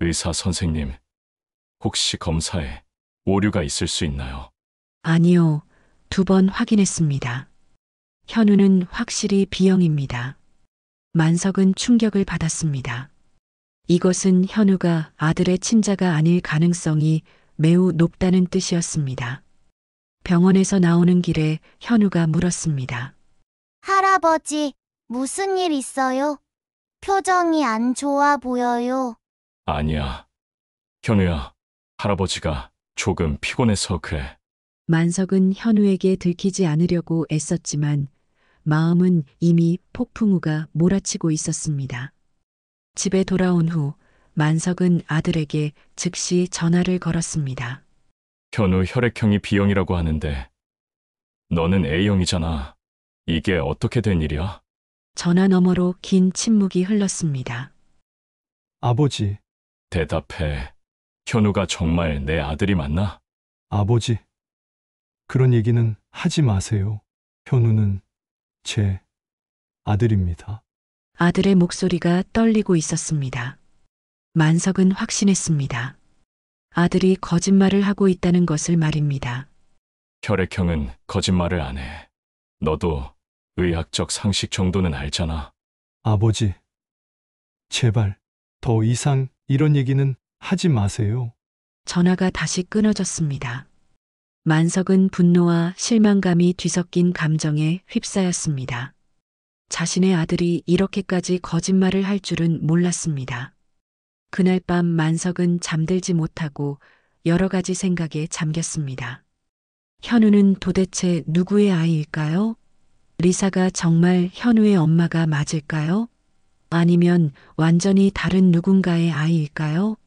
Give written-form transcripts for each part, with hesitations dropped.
의사 선생님, 혹시 검사에 오류가 있을 수 있나요? 아니요. 2번 확인했습니다. 현우는 확실히 B형입니다. 만석은 충격을 받았습니다. 이것은 현우가 아들의 친자가 아닐 가능성이 매우 높다는 뜻이었습니다. 병원에서 나오는 길에 현우가 물었습니다. 할아버지, 무슨 일 있어요? 표정이 안 좋아 보여요. 아니야. 현우야, 할아버지가 조금 피곤해서 그래. 만석은 현우에게 들키지 않으려고 애썼지만 마음은 이미 폭풍우가 몰아치고 있었습니다. 집에 돌아온 후 만석은 아들에게 즉시 전화를 걸었습니다. 현우 혈액형이 B형이라고 하는데 너는 A형이잖아. 이게 어떻게 된 일이야? 전화 너머로 긴 침묵이 흘렀습니다. 아버지, 대답해. 현우가 정말 내 아들이 맞나? 아버지. 그런 얘기는 하지 마세요. 현우는 제 아들입니다. 아들의 목소리가 떨리고 있었습니다. 만석은 확신했습니다. 아들이 거짓말을 하고 있다는 것을 말입니다. 혈액형은 거짓말을 안 해. 너도 의학적 상식 정도는 알잖아. 아버지, 제발 더 이상 이런 얘기는 하지 마세요. 전화가 다시 끊어졌습니다. 만석은 분노와 실망감이 뒤섞인 감정에 휩싸였습니다. 자신의 아들이 이렇게까지 거짓말을 할 줄은 몰랐습니다. 그날 밤 만석은 잠들지 못하고 여러 가지 생각에 잠겼습니다. 현우는 도대체 누구의 아이일까요? 리사가 정말 현우의 엄마가 맞을까요? 아니면 완전히 다른 누군가의 아이일까요?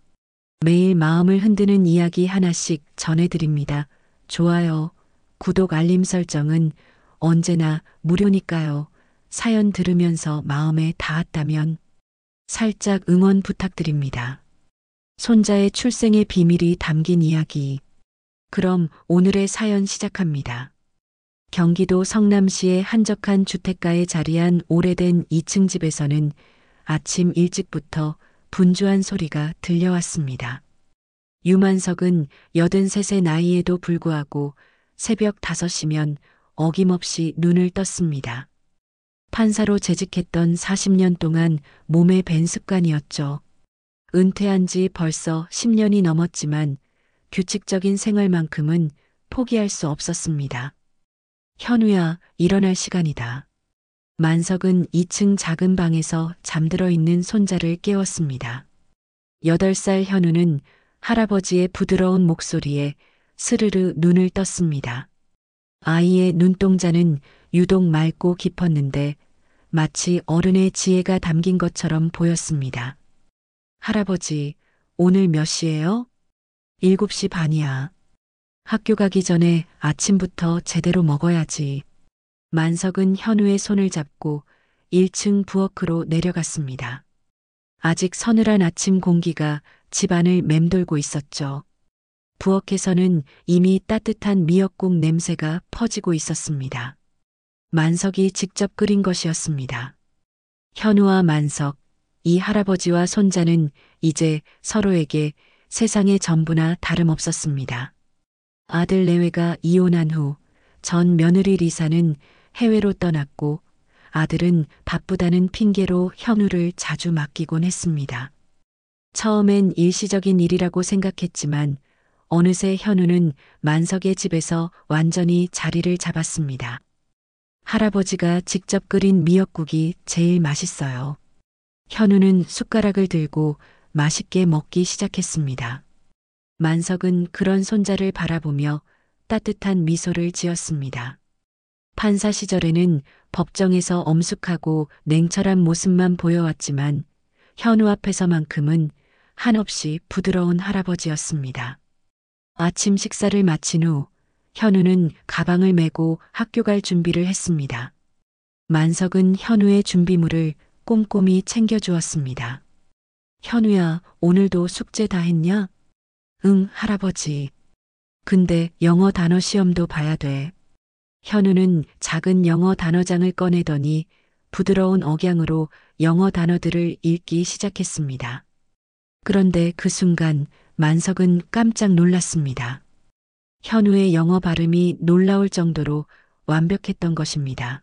매일 마음을 흔드는 이야기 하나씩 전해드립니다. 좋아요, 구독, 알림 설정은 언제나 무료니까요. 사연 들으면서 마음에 닿았다면 살짝 응원 부탁드립니다. 손자의 출생의 비밀이 담긴 이야기. 그럼 오늘의 사연 시작합니다. 경기도 성남시의 한적한 주택가에 자리한 오래된 2층 집에서는 아침 일찍부터 분주한 소리가 들려왔습니다. 유만석은 83세 나이에도 불구하고 새벽 5시면 어김없이 눈을 떴습니다. 판사로 재직했던 40년 동안 몸에 밴 습관이었죠. 은퇴한 지 벌써 10년이 넘었지만 규칙적인 생활만큼은 포기할 수 없었습니다. 현우야, 일어날 시간이다. 만석은 2층 작은 방에서 잠들어 있는 손자를 깨웠습니다. 8살 현우는 할아버지의 부드러운 목소리에 스르르 눈을 떴습니다. 아이의 눈동자는 유독 맑고 깊었는데 마치 어른의 지혜가 담긴 것처럼 보였습니다. 할아버지, 오늘 몇 시예요? 7시 반이야. 학교 가기 전에 아침부터 제대로 먹어야지. 만석은 현우의 손을 잡고 1층 부엌으로 내려갔습니다. 아직 서늘한 아침 공기가 집안을 맴돌고 있었죠. 부엌에서는 이미 따뜻한 미역국 냄새가 퍼지고 있었습니다. 만석이 직접 끓인 것이었습니다. 현우와 만석, 이 할아버지와 손자는 이제 서로에게 세상의 전부나 다름없었습니다. 아들 내외가 이혼한 후 전 며느리 리사는 해외로 떠났고 아들은 바쁘다는 핑계로 현우를 자주 맡기곤 했습니다. 처음엔 일시적인 일이라고 생각했지만 어느새 현우는 만석의 집에서 완전히 자리를 잡았습니다. 할아버지가 직접 끓인 미역국이 제일 맛있어요. 현우는 숟가락을 들고 맛있게 먹기 시작했습니다. 만석은 그런 손자를 바라보며 따뜻한 미소를 지었습니다. 판사 시절에는 법정에서 엄숙하고 냉철한 모습만 보여왔지만 현우 앞에서만큼은 한없이 부드러운 할아버지였습니다. 아침 식사를 마친 후 현우는 가방을 메고 학교 갈 준비를 했습니다. 만석은 현우의 준비물을 꼼꼼히 챙겨주었습니다. 현우야, 오늘도 숙제 다 했냐? 응, 할아버지. 근데 영어 단어 시험도 봐야 돼. 현우는 작은 영어 단어장을 꺼내더니 부드러운 억양으로 영어 단어들을 읽기 시작했습니다. 그런데 그 순간 만석은 깜짝 놀랐습니다. 현우의 영어 발음이 놀라울 정도로 완벽했던 것입니다.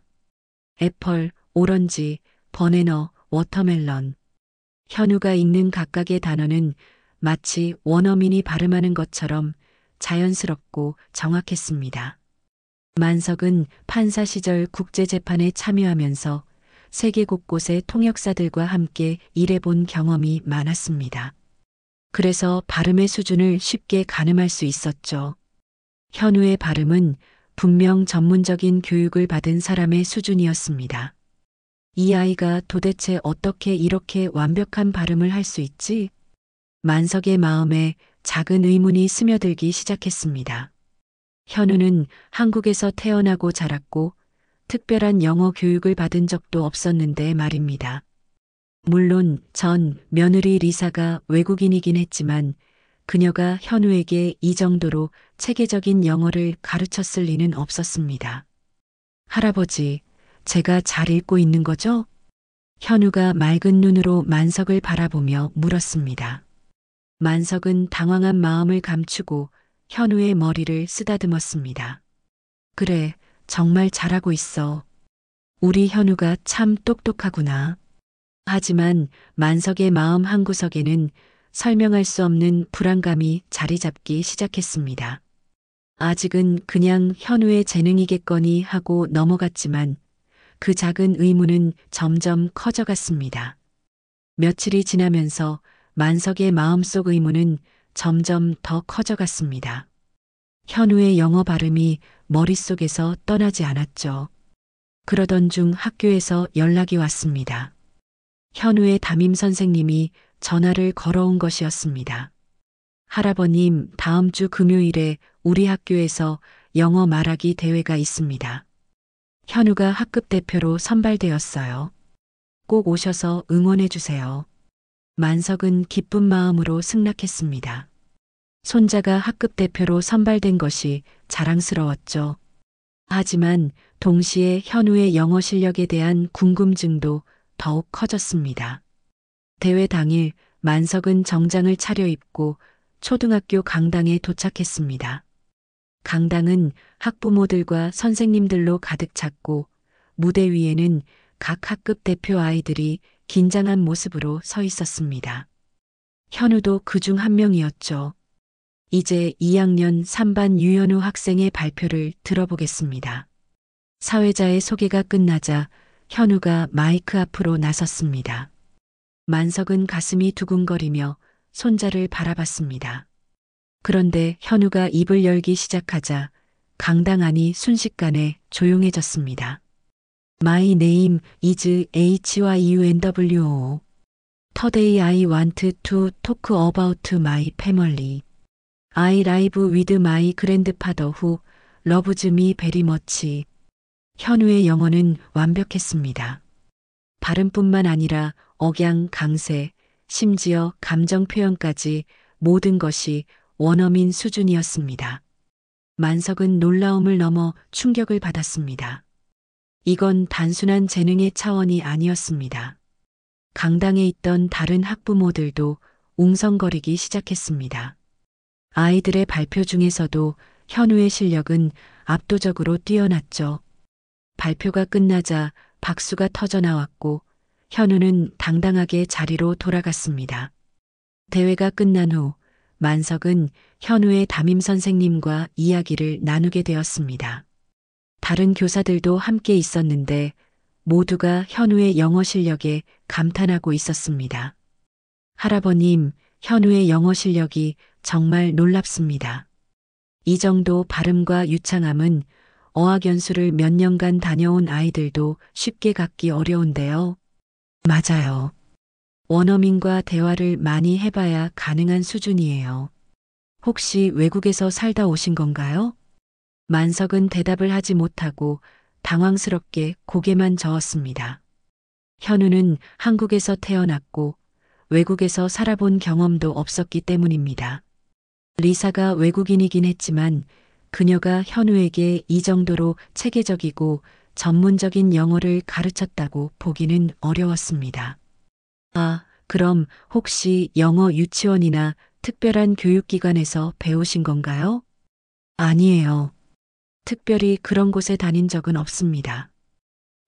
애플, 오렌지, 버네너, 워터멜론. 현우가 읽는 각각의 단어는 마치 원어민이 발음하는 것처럼 자연스럽고 정확했습니다. 만석은 판사 시절 국제재판에 참여하면서 세계 곳곳의 통역사들과 함께 일해본 경험이 많았습니다. 그래서 발음의 수준을 쉽게 가늠할 수 있었죠. 현우의 발음은 분명 전문적인 교육을 받은 사람의 수준이었습니다. 이 아이가 도대체 어떻게 이렇게 완벽한 발음을 할 수 있지? 만석의 마음에 작은 의문이 스며들기 시작했습니다. 현우는 한국에서 태어나고 자랐고 특별한 영어 교육을 받은 적도 없었는데 말입니다. 물론 전 며느리 리사가 외국인이긴 했지만 그녀가 현우에게 이 정도로 체계적인 영어를 가르쳤을 리는 없었습니다. 할아버지, 제가 잘 읽고 있는 거죠? 현우가 맑은 눈으로 만석을 바라보며 물었습니다. 만석은 당황한 마음을 감추고 현우의 머리를 쓰다듬었습니다. 그래, 정말 잘하고 있어. 우리 현우가 참 똑똑하구나. 하지만 만석의 마음 한구석에는 설명할 수 없는 불안감이 자리 잡기 시작했습니다. 아직은 그냥 현우의 재능이겠거니 하고 넘어갔지만 그 작은 의문은 점점 커져갔습니다. 며칠이 지나면서 만석의 마음속 의문은 점점 더 커져갔습니다. 현우의 영어 발음이 머릿속에서 떠나지 않았죠. 그러던 중 학교에서 연락이 왔습니다. 현우의 담임 선생님이 전화를 걸어온 것이었습니다. 할아버님, 다음 주 금요일에 우리 학교에서 영어 말하기 대회가 있습니다. 현우가 학급 대표로 선발되었어요. 꼭 오셔서 응원해 주세요. 만석은 기쁜 마음으로 승낙했습니다. 손자가 학급 대표로 선발된 것이 자랑스러웠죠. 하지만 동시에 현우의 영어 실력에 대한 궁금증도 더욱 커졌습니다. 대회 당일 만석은 정장을 차려입고 초등학교 강당에 도착했습니다. 강당은 학부모들과 선생님들로 가득 찼고 무대 위에는 각 학급 대표 아이들이 긴장한 모습으로 서 있었습니다. 현우도 그중 한 명이었죠. 이제 2학년 3반 유현우 학생의 발표를 들어보겠습니다. 사회자의 소개가 끝나자 현우가 마이크 앞으로 나섰습니다. 만석은 가슴이 두근거리며 손자를 바라봤습니다. 그런데 현우가 입을 열기 시작하자 강당 안이 순식간에 조용해졌습니다. My name is HYUNWO. Today I want to talk about my family. I live with my grandfather who loves me very much. 현우의 영어는 완벽했습니다. 발음뿐만 아니라 억양, 강세, 심지어 감정 표현까지 모든 것이 원어민 수준이었습니다. 만석은 놀라움을 넘어 충격을 받았습니다. 이건 단순한 재능의 차원이 아니었습니다. 강당에 있던 다른 학부모들도 웅성거리기 시작했습니다. 아이들의 발표 중에서도 현우의 실력은 압도적으로 뛰어났죠. 발표가 끝나자 박수가 터져 나왔고 현우는 당당하게 자리로 돌아갔습니다. 대회가 끝난 후 만석은 현우의 담임 선생님과 이야기를 나누게 되었습니다. 다른 교사들도 함께 있었는데 모두가 현우의 영어 실력에 감탄하고 있었습니다. 할아버님, 현우의 영어 실력이 정말 놀랍습니다. 이 정도 발음과 유창함은 어학연수를 몇 년간 다녀온 아이들도 쉽게 갖기 어려운데요. 맞아요. 원어민과 대화를 많이 해봐야 가능한 수준이에요. 혹시 외국에서 살다 오신 건가요? 만석은 대답을 하지 못하고 당황스럽게 고개만 저었습니다. 현우는 한국에서 태어났고 외국에서 살아본 경험도 없었기 때문입니다. 리사가 외국인이긴 했지만 그녀가 현우에게 이 정도로 체계적이고 전문적인 영어를 가르쳤다고 보기는 어려웠습니다. 아, 그럼 혹시 영어 유치원이나 특별한 교육기관에서 배우신 건가요? 아니에요. 특별히 그런 곳에 다닌 적은 없습니다.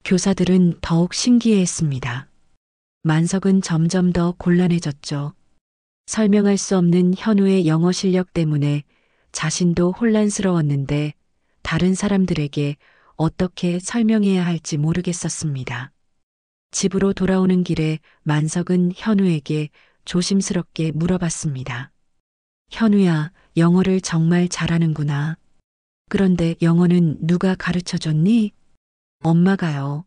교사들은 더욱 신기해했습니다. 만석은 점점 더 곤란해졌죠. 설명할 수 없는 현우의 영어 실력 때문에 자신도 혼란스러웠는데 다른 사람들에게 어떻게 설명해야 할지 모르겠었습니다. 집으로 돌아오는 길에 만석은 현우에게 조심스럽게 물어봤습니다. 현우야, 영어를 정말 잘하는구나. 그런데 영어는 누가 가르쳐 줬니? 엄마가요.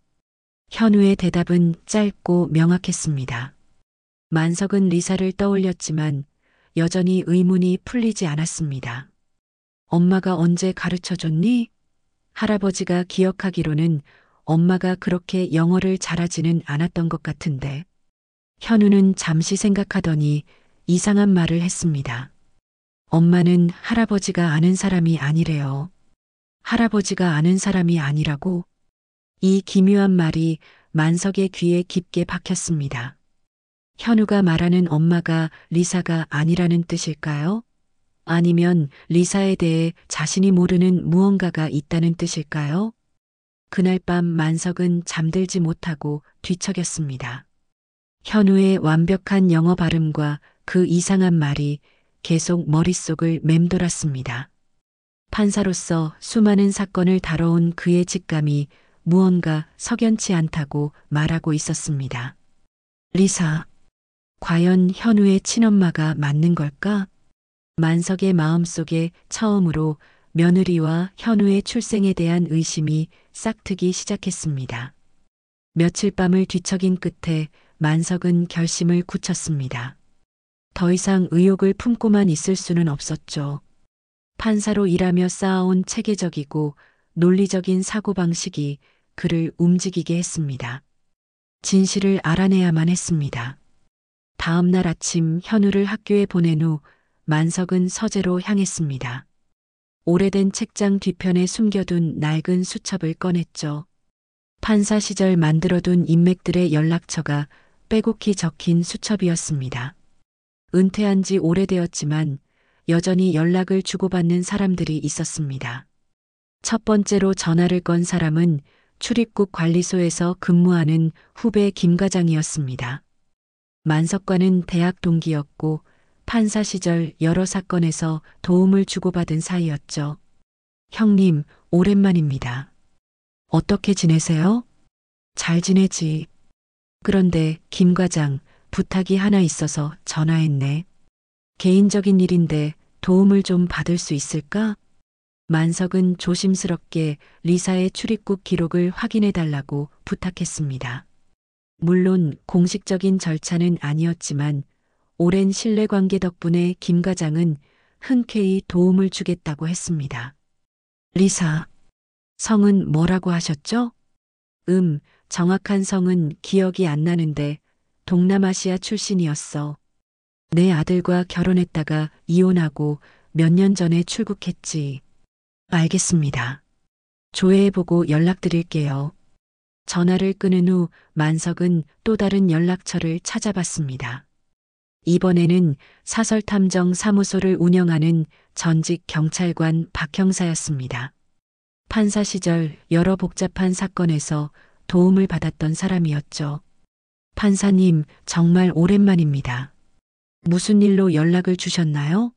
현우의 대답은 짧고 명확했습니다. 만석은 리사를 떠올렸지만 여전히 의문이 풀리지 않았습니다. 엄마가 언제 가르쳐 줬니? 할아버지가 기억하기로는 엄마가 그렇게 영어를 잘하지는 않았던 것 같은데. 현우는 잠시 생각하더니 이상한 말을 했습니다. 엄마는 할아버지가 아는 사람이 아니래요. 할아버지가 아는 사람이 아니라고? 이 기묘한 말이 만석의 귀에 깊게 박혔습니다. 현우가 말하는 엄마가 리사가 아니라는 뜻일까요? 아니면 리사에 대해 자신이 모르는 무언가가 있다는 뜻일까요? 그날 밤 만석은 잠들지 못하고 뒤척였습니다. 현우의 완벽한 영어 발음과 그 이상한 말이 계속 머릿속을 맴돌았습니다. 판사로서 수많은 사건을 다뤄온 그의 직감이 무언가 석연치 않다고 말하고 있었습니다. 리사, 과연 현우의 친엄마가 맞는 걸까? 만석의 마음속에 처음으로 며느리와 현우의 출생에 대한 의심이 싹트기 시작했습니다. 며칠 밤을 뒤척인 끝에 만석은 결심을 굳혔습니다. 더 이상 의욕을 품고만 있을 수는 없었죠. 판사로 일하며 쌓아온 체계적이고 논리적인 사고방식이 그를 움직이게 했습니다. 진실을 알아내야만 했습니다. 다음 날 아침 현우를 학교에 보낸 후 만석은 서재로 향했습니다. 오래된 책장 뒤편에 숨겨둔 낡은 수첩을 꺼냈죠. 판사 시절 만들어둔 인맥들의 연락처가 빼곡히 적힌 수첩이었습니다. 은퇴한 지 오래되었지만 여전히 연락을 주고받는 사람들이 있었습니다. 첫 번째로 전화를 건 사람은 출입국 관리소에서 근무하는 후배 김 과장이었습니다. 만석과는 대학 동기였고 판사 시절 여러 사건에서 도움을 주고받은 사이였죠. 형님, 오랜만입니다. 어떻게 지내세요? 잘 지내지. 그런데 김 과장, 부탁이 하나 있어서 전화했네. 개인적인 일인데 도움을 좀 받을 수 있을까? 만석은 조심스럽게 리사의 출입국 기록을 확인해 달라고 부탁했습니다. 물론 공식적인 절차는 아니었지만 오랜 신뢰관계 덕분에 김 과장은 흔쾌히 도움을 주겠다고 했습니다. 리사, 성은 뭐라고 하셨죠? 정확한 성은 기억이 안 나는데 동남아시아 출신이었어. 내 아들과 결혼했다가 이혼하고 몇 년 전에 출국했지. 알겠습니다. 조회해보고 연락드릴게요. 전화를 끊은 후 만석은 또 다른 연락처를 찾아봤습니다. 이번에는 사설탐정 사무소를 운영하는 전직 경찰관 박 형사였습니다. 판사 시절 여러 복잡한 사건에서 도움을 받았던 사람이었죠. 판사님, 정말 오랜만입니다. 무슨 일로 연락을 주셨나요?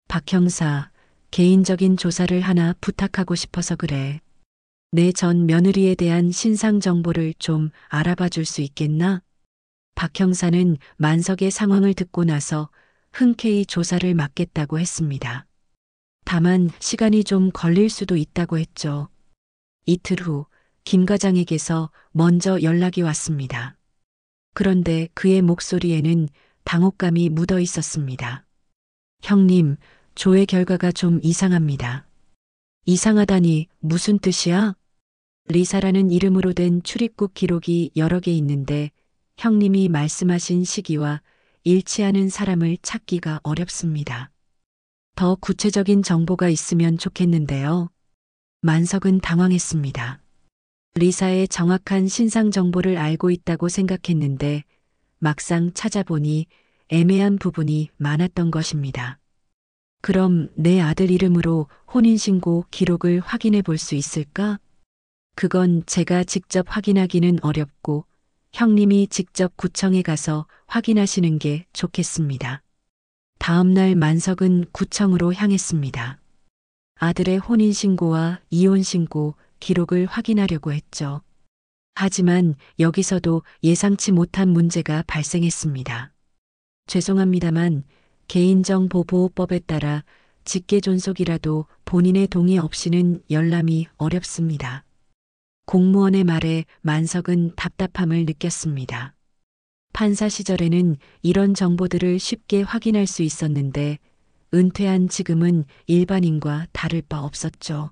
박 형사, 개인적인 조사를 하나 부탁하고 싶어서 그래. 내 전 며느리에 대한 신상 정보를 좀 알아봐 줄 수 있겠나? 박 형사는 만석의 상황을 듣고 나서 흔쾌히 조사를 맡겠다고 했습니다. 다만 시간이 좀 걸릴 수도 있다고 했죠. 이틀 후 김 과장에게서 먼저 연락이 왔습니다. 그런데 그의 목소리에는 당혹감이 묻어 있었습니다. 형님, 조회 결과가 좀 이상합니다. 이상하다니 무슨 뜻이야? 리사라는 이름으로 된 출입국 기록이 여러 개 있는데 형님이 말씀하신 시기와 일치하는 사람을 찾기가 어렵습니다. 더 구체적인 정보가 있으면 좋겠는데요. 만석은 당황했습니다. 리사의 정확한 신상 정보를 알고 있다고 생각했는데 막상 찾아보니 애매한 부분이 많았던 것입니다. 그럼 내 아들 이름으로 혼인신고 기록을 확인해 볼 수 있을까? 그건 제가 직접 확인하기는 어렵고 형님이 직접 구청에 가서 확인하시는 게 좋겠습니다. 다음 날 만석은 구청으로 향했습니다. 아들의 혼인신고와 이혼신고 기록을 확인하려고 했죠. 하지만 여기서도 예상치 못한 문제가 발생했습니다. 죄송합니다만 개인정보보호법에 따라 직계존속이라도 본인의 동의 없이는 열람이 어렵습니다. 공무원의 말에 만석은 답답함을 느꼈습니다. 판사 시절에는 이런 정보들을 쉽게 확인할 수 있었는데 은퇴한 지금은 일반인과 다를 바 없었죠.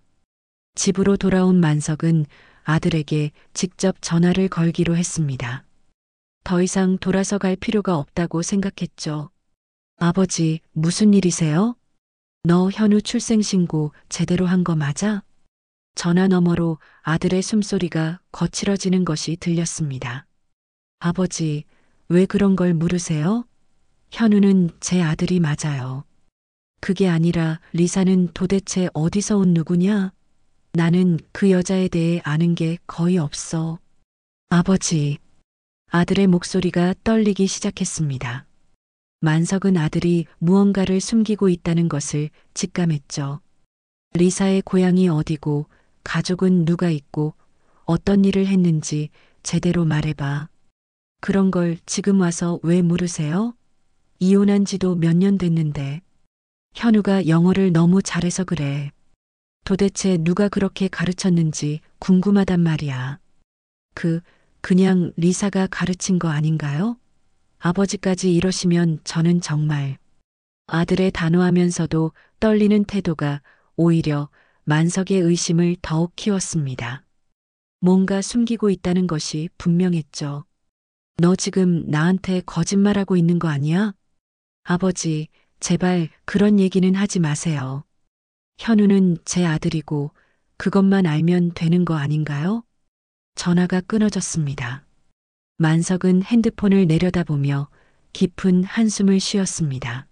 집으로 돌아온 만석은 아들에게 직접 전화를 걸기로 했습니다. 더 이상 돌아서 갈 필요가 없다고 생각했죠. 아버지, 무슨 일이세요? 너 현우 출생신고 제대로 한 거 맞아? 전화 너머로 아들의 숨소리가 거칠어지는 것이 들렸습니다. 아버지, 왜 그런 걸 물으세요? 현우는 제 아들이 맞아요. 그게 아니라 리사는 도대체 어디서 온 누구냐? 나는 그 여자에 대해 아는 게 거의 없어. 아버지, 아들의 목소리가 떨리기 시작했습니다. 만석은 아들이 무언가를 숨기고 있다는 것을 직감했죠. 리사의 고향이 어디고 가족은 누가 있고 어떤 일을 했는지 제대로 말해봐. 그런 걸 지금 와서 왜 물으세요? 이혼한 지도 몇 년 됐는데. 현우가 영어를 너무 잘해서 그래. 도대체 누가 그렇게 가르쳤는지 궁금하단 말이야. 그냥 리사가 가르친 거 아닌가요? 아버지까지 이러시면 저는 정말. 아들의 단호하면서도 떨리는 태도가 오히려 만석의 의심을 더욱 키웠습니다. 뭔가 숨기고 있다는 것이 분명했죠. 너 지금 나한테 거짓말하고 있는 거 아니야? 아버지, 제발 그런 얘기는 하지 마세요. 현우는 제 아들이고 그것만 알면 되는 거 아닌가요? 전화가 끊어졌습니다. 만석은 핸드폰을 내려다보며 깊은 한숨을 쉬었습니다.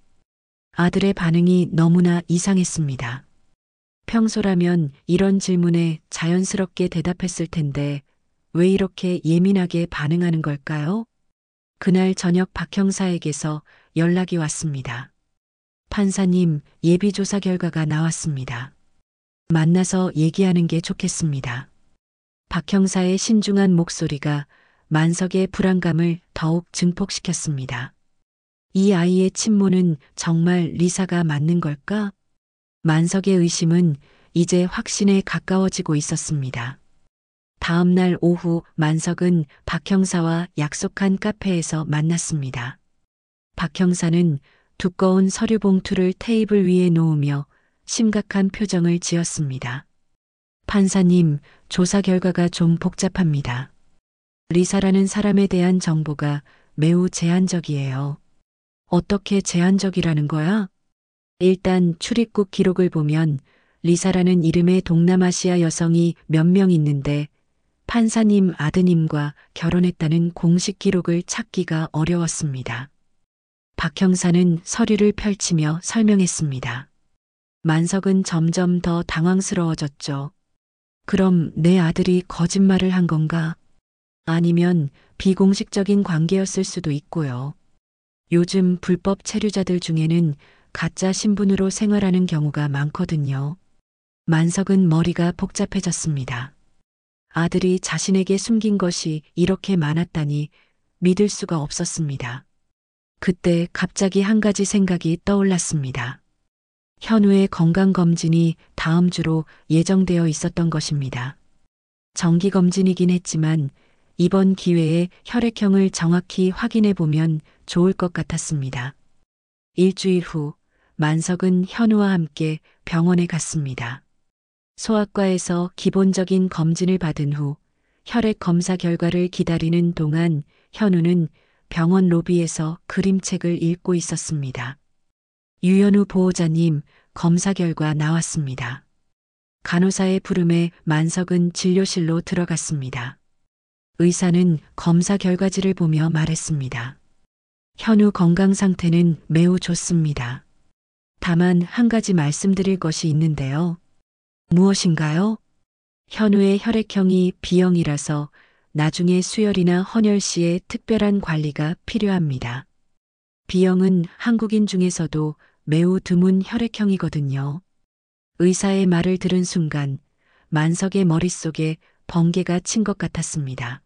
아들의 반응이 너무나 이상했습니다. 평소라면 이런 질문에 자연스럽게 대답했을 텐데 왜 이렇게 예민하게 반응하는 걸까요? 그날 저녁 박 형사에게서 연락이 왔습니다. 판사님, 예비조사 결과가 나왔습니다. 만나서 얘기하는 게 좋겠습니다. 박 형사의 신중한 목소리가 만석의 불안감을 더욱 증폭시켰습니다. 이 아이의 친모는 정말 리사가 맞는 걸까? 만석의 의심은 이제 확신에 가까워지고 있었습니다. 다음 날 오후 만석은 박 형사와 약속한 카페에서 만났습니다. 박 형사는 두꺼운 서류 봉투를 테이블 위에 놓으며 심각한 표정을 지었습니다. 판사님, 조사 결과가 좀 복잡합니다. 리사라는 사람에 대한 정보가 매우 제한적이에요. 어떻게 제한적이라는 거야? 일단 출입국 기록을 보면 리사라는 이름의 동남아시아 여성이 몇 명 있는데 판사님 아드님과 결혼했다는 공식 기록을 찾기가 어려웠습니다. 박 형사는 서류를 펼치며 설명했습니다. 만석은 점점 더 당황스러워졌죠. 그럼 내 아들이 거짓말을 한 건가? 아니면 비공식적인 관계였을 수도 있고요. 요즘 불법 체류자들 중에는 가짜 신분으로 생활하는 경우가 많거든요. 만석은 머리가 복잡해졌습니다. 아들이 자신에게 숨긴 것이 이렇게 많았다니 믿을 수가 없었습니다. 그때 갑자기 한 가지 생각이 떠올랐습니다. 현우의 건강검진이 다음 주로 예정되어 있었던 것입니다. 정기검진이긴 했지만 이번 기회에 혈액형을 정확히 확인해 보면 좋을 것 같았습니다. 일주일 후 만석은 현우와 함께 병원에 갔습니다. 소아과에서 기본적인 검진을 받은 후 혈액 검사 결과를 기다리는 동안 현우는 병원 로비에서 그림책을 읽고 있었습니다. 유현우 보호자님, 검사 결과 나왔습니다. 간호사의 부름에 만석은 진료실로 들어갔습니다. 의사는 검사 결과지를 보며 말했습니다. 현우 건강 상태는 매우 좋습니다. 다만 한 가지 말씀드릴 것이 있는데요. 무엇인가요? 현우의 혈액형이 B형이라서 나중에 수혈이나 헌혈 시에 특별한 관리가 필요합니다. B형은 한국인 중에서도 매우 드문 혈액형이거든요. 의사의 말을 들은 순간 만석의 머릿속에 번개가 친 것 같았습니다.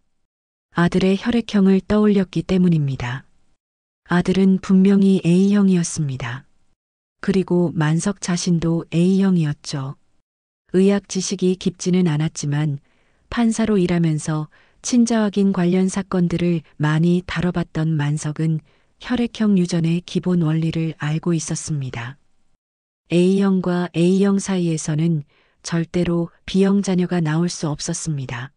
아들의 혈액형을 떠올렸기 때문입니다. 아들은 분명히 A형이었습니다. 그리고 만석 자신도 A형이었죠. 의학 지식이 깊지는 않았지만 판사로 일하면서 친자 확인 관련 사건들을 많이 다뤄봤던 만석은 혈액형 유전의 기본 원리를 알고 있었습니다. A형과 A형 사이에서는 절대로 B형 자녀가 나올 수 없었습니다.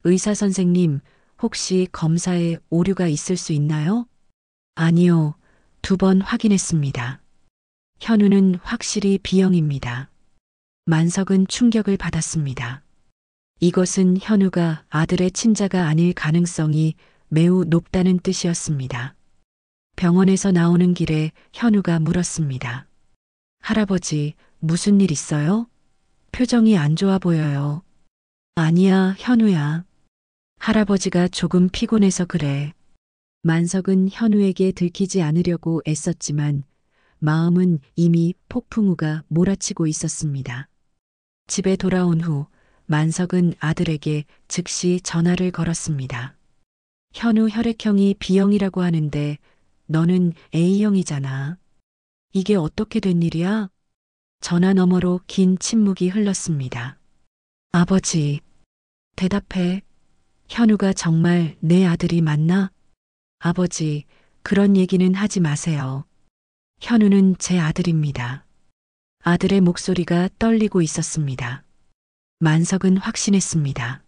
의사 선생님, 혹시 검사에 오류가 있을 수 있나요? 아니요. 2번 확인했습니다. 현우는 확실히 B형입니다. 만석은 충격을 받았습니다. 이것은 현우가 아들의 친자가 아닐 가능성이 매우 높다는 뜻이었습니다. 병원에서 나오는 길에 현우가 물었습니다. 할아버지, 무슨 일 있어요? 표정이 안 좋아 보여요. 아니야, 현우야. 할아버지가 조금 피곤해서 그래. 만석은 현우에게 들키지 않으려고 애썼지만 마음은 이미 폭풍우가 몰아치고 있었습니다. 집에 돌아온 후 만석은 아들에게 즉시 전화를 걸었습니다. 현우 혈액형이 B형이라고 하는데 너는 A형이잖아. 이게 어떻게 된 일이야? 전화 너머로 긴 침묵이 흘렀습니다. 아버지, 대답해. 현우가 정말 내 아들이 맞나? 아버지, 그런 얘기는 하지 마세요. 현우는 제 아들입니다. 아들의 목소리가 떨리고 있었습니다. 만석은 확신했습니다.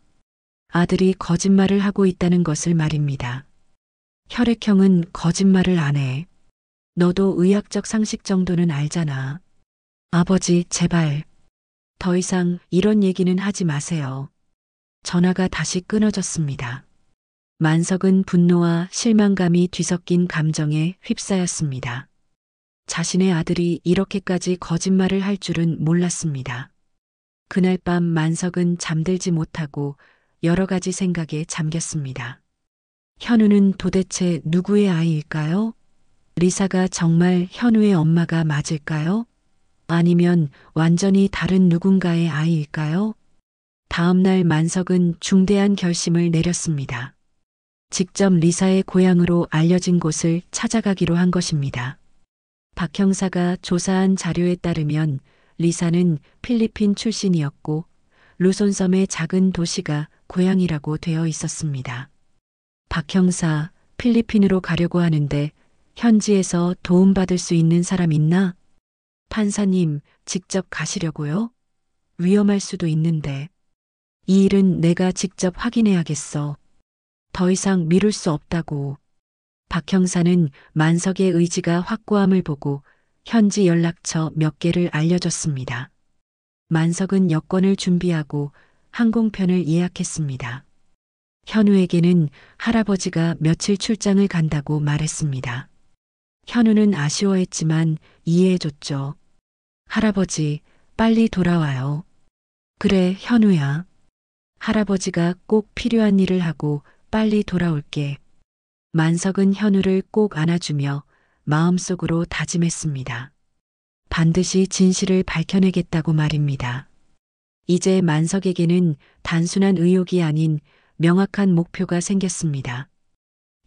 아들이 거짓말을 하고 있다는 것을 말입니다. 혈액형은 거짓말을 안 해. 너도 의학적 상식 정도는 알잖아. 아버지, 제발. 더 이상 이런 얘기는 하지 마세요. 전화가 다시 끊어졌습니다. 만석은 분노와 실망감이 뒤섞인 감정에 휩싸였습니다. 자신의 아들이 이렇게까지 거짓말을 할 줄은 몰랐습니다. 그날 밤 만석은 잠들지 못하고 여러 가지 생각에 잠겼습니다. 현우는 도대체 누구의 아이일까요? 리사가 정말 현우의 엄마가 맞을까요? 아니면 완전히 다른 누군가의 아이일까요? 다음 날 만석은 중대한 결심을 내렸습니다. 직접 리사의 고향으로 알려진 곳을 찾아가기로 한 것입니다. 박 형사가 조사한 자료에 따르면 리사는 필리핀 출신이었고 루손섬의 작은 도시가 고향이라고 되어 있었습니다. 박 형사, 필리핀으로 가려고 하는데 현지에서 도움받을 수 있는 사람 있나? 판사님, 직접 가시려고요? 위험할 수도 있는데. 이 일은 내가 직접 확인해야겠어. 더 이상 미룰 수 없다고. 박 형사는 만석의 의지가 확고함을 보고 현지 연락처 몇 개를 알려줬습니다. 만석은 여권을 준비하고 항공편을 예약했습니다. 현우에게는 할아버지가 며칠 출장을 간다고 말했습니다. 현우는 아쉬워했지만 이해해줬죠. 할아버지, 빨리 돌아와요. 그래, 현우야. 할아버지가 꼭 필요한 일을 하고 빨리 돌아올게. 만석은 현우를 꼭 안아주며 마음속으로 다짐했습니다. 반드시 진실을 밝혀내겠다고 말입니다. 이제 만석에게는 단순한 의혹이 아닌 명확한 목표가 생겼습니다.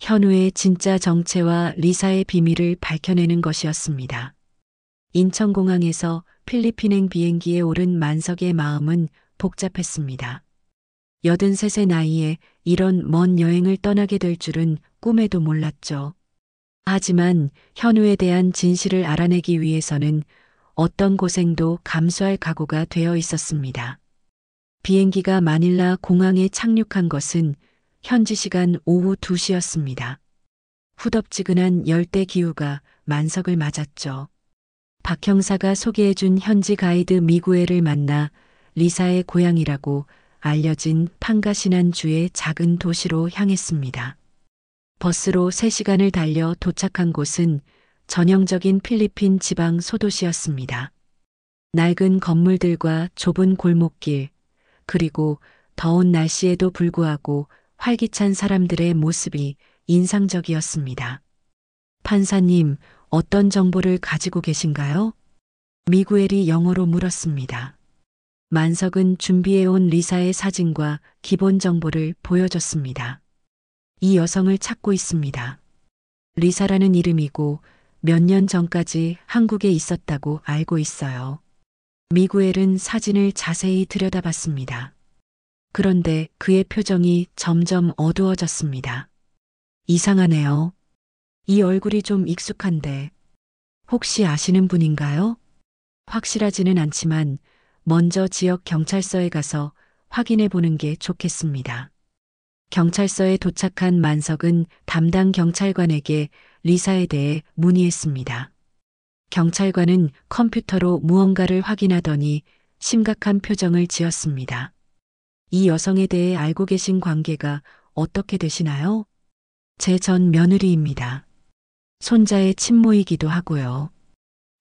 현우의 진짜 정체와 리사의 비밀을 밝혀내는 것이었습니다. 인천공항에서 필리핀행 비행기에 오른 만석의 마음은 복잡했습니다. 83세 나이에 이런 먼 여행을 떠나게 될 줄은 꿈에도 몰랐죠. 하지만 현우에 대한 진실을 알아내기 위해서는 어떤 고생도 감수할 각오가 되어 있었습니다. 비행기가 마닐라 공항에 착륙한 것은 현지 시간 오후 2시였습니다. 후덥지근한 열대 기후가 만석을 맞았죠. 박 형사가 소개해준 현지 가이드 미구엘을 만나 리사의 고향이라고 알려진 판가시난 주의 작은 도시로 향했습니다. 버스로 3시간을 달려 도착한 곳은 전형적인 필리핀 지방 소도시였습니다. 낡은 건물들과 좁은 골목길, 그리고 더운 날씨에도 불구하고 활기찬 사람들의 모습이 인상적이었습니다. 판사님, 어떤 정보를 가지고 계신가요? 미구엘이 영어로 물었습니다. 만석은 준비해온 리사의 사진과 기본 정보를 보여줬습니다. 이 여성을 찾고 있습니다. 리사라는 이름이고 몇 년 전까지 한국에 있었다고 알고 있어요. 미구엘은 사진을 자세히 들여다봤습니다. 그런데 그의 표정이 점점 어두워졌습니다. 이상하네요. 이 얼굴이 좀 익숙한데 혹시 아시는 분인가요? 확실하지는 않지만 먼저 지역 경찰서에 가서 확인해 보는 게 좋겠습니다. 경찰서에 도착한 만석은 담당 경찰관에게 리사에 대해 문의했습니다. 경찰관은 컴퓨터로 무언가를 확인하더니 심각한 표정을 지었습니다. 이 여성에 대해 알고 계신 관계가 어떻게 되시나요? 제 전 며느리입니다. 손자의 친모이기도 하고요.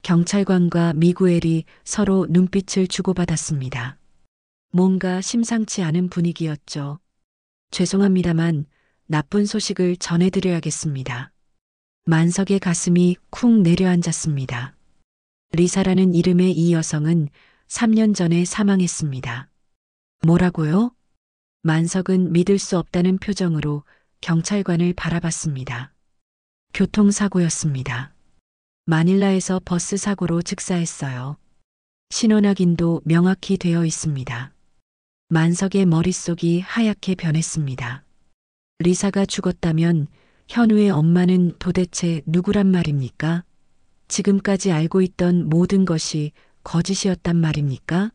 경찰관과 미구엘이 서로 눈빛을 주고받았습니다. 뭔가 심상치 않은 분위기였죠. 죄송합니다만 나쁜 소식을 전해드려야겠습니다. 만석의 가슴이 쿵 내려앉았습니다. 리사라는 이름의 이 여성은 3년 전에 사망했습니다. 뭐라고요? 만석은 믿을 수 없다는 표정으로 경찰관을 바라봤습니다. 교통사고였습니다. 마닐라에서 버스 사고로 즉사했어요. 신원 확인도 명확히 되어 있습니다. 만석의 머릿속이 하얗게 변했습니다. 리사가 죽었다면 현우의 엄마는 도대체 누구란 말입니까? 지금까지 알고 있던 모든 것이 거짓이었단 말입니까?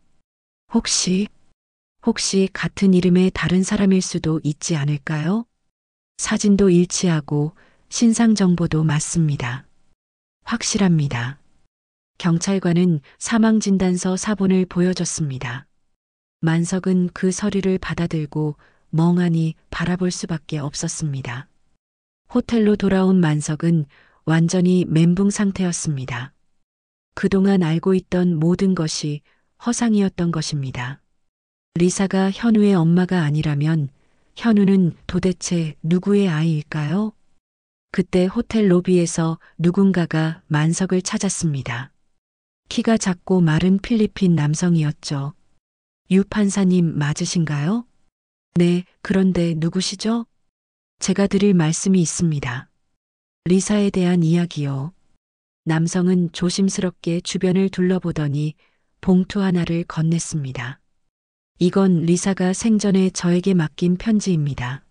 혹시 같은 이름의 다른 사람일 수도 있지 않을까요? 사진도 일치하고 신상 정보도 맞습니다. 확실합니다. 경찰관은 사망진단서 사본을 보여줬습니다. 만석은 그 서류를 받아들고 멍하니 바라볼 수밖에 없었습니다. 호텔로 돌아온 만석은 완전히 멘붕 상태였습니다. 그동안 알고 있던 모든 것이 허상이었던 것입니다. 리사가 현우의 엄마가 아니라면 현우는 도대체 누구의 아이일까요? 그때 호텔 로비에서 누군가가 만석을 찾았습니다. 키가 작고 마른 필리핀 남성이었죠. 유 판사님 맞으신가요? 네, 그런데 누구시죠? 제가 드릴 말씀이 있습니다. 리사에 대한 이야기요. 남성은 조심스럽게 주변을 둘러보더니 봉투 하나를 건넸습니다. 이건 리사가 생전에 저에게 맡긴 편지입니다.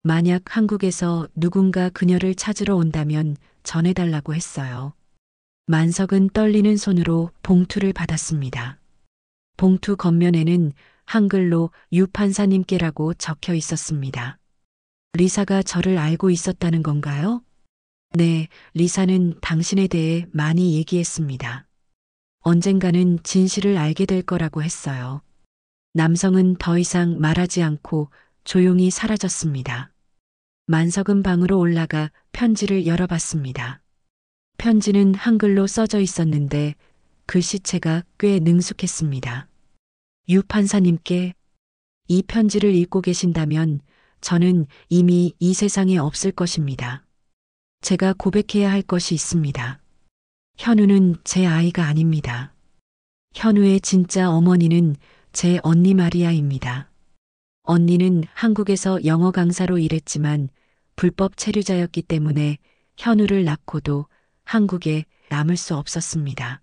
만약 한국에서 누군가 그녀를 찾으러 온다면 전해달라고 했어요. 만석은 떨리는 손으로 봉투를 받았습니다. 봉투 겉면에는 한글로 유 판사님께라고 적혀 있었습니다. 리사가 저를 알고 있었다는 건가요? 네, 리사는 당신에 대해 많이 얘기했습니다. 언젠가는 진실을 알게 될 거라고 했어요. 남성은 더 이상 말하지 않고 조용히 사라졌습니다. 만석은 방으로 올라가 편지를 열어봤습니다. 편지는 한글로 써져 있었는데 글씨체가 꽤 능숙했습니다. 유 판사님께 이 편지를 읽고 계신다면 저는 이미 이 세상에 없을 것입니다. 제가 고백해야 할 것이 있습니다. 현우는 제 아이가 아닙니다. 현우의 진짜 어머니는 제 언니 마리아입니다. 언니는 한국에서 영어 강사로 일했지만 불법 체류자였기 때문에 현우를 낳고도 한국에 남을 수 없었습니다.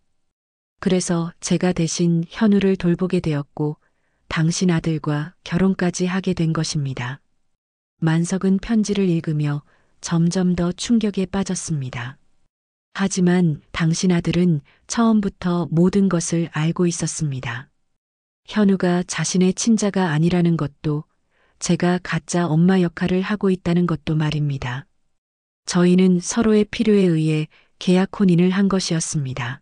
그래서 제가 대신 현우를 돌보게 되었고 당신 아들과 결혼까지 하게 된 것입니다. 만석은 편지를 읽으며 점점 더 충격에 빠졌습니다. 하지만 당신 아들은 처음부터 모든 것을 알고 있었습니다. 현우가 자신의 친자가 아니라는 것도 제가 가짜 엄마 역할을 하고 있다는 것도 말입니다. 저희는 서로의 필요에 의해 계약 혼인을 한 것이었습니다.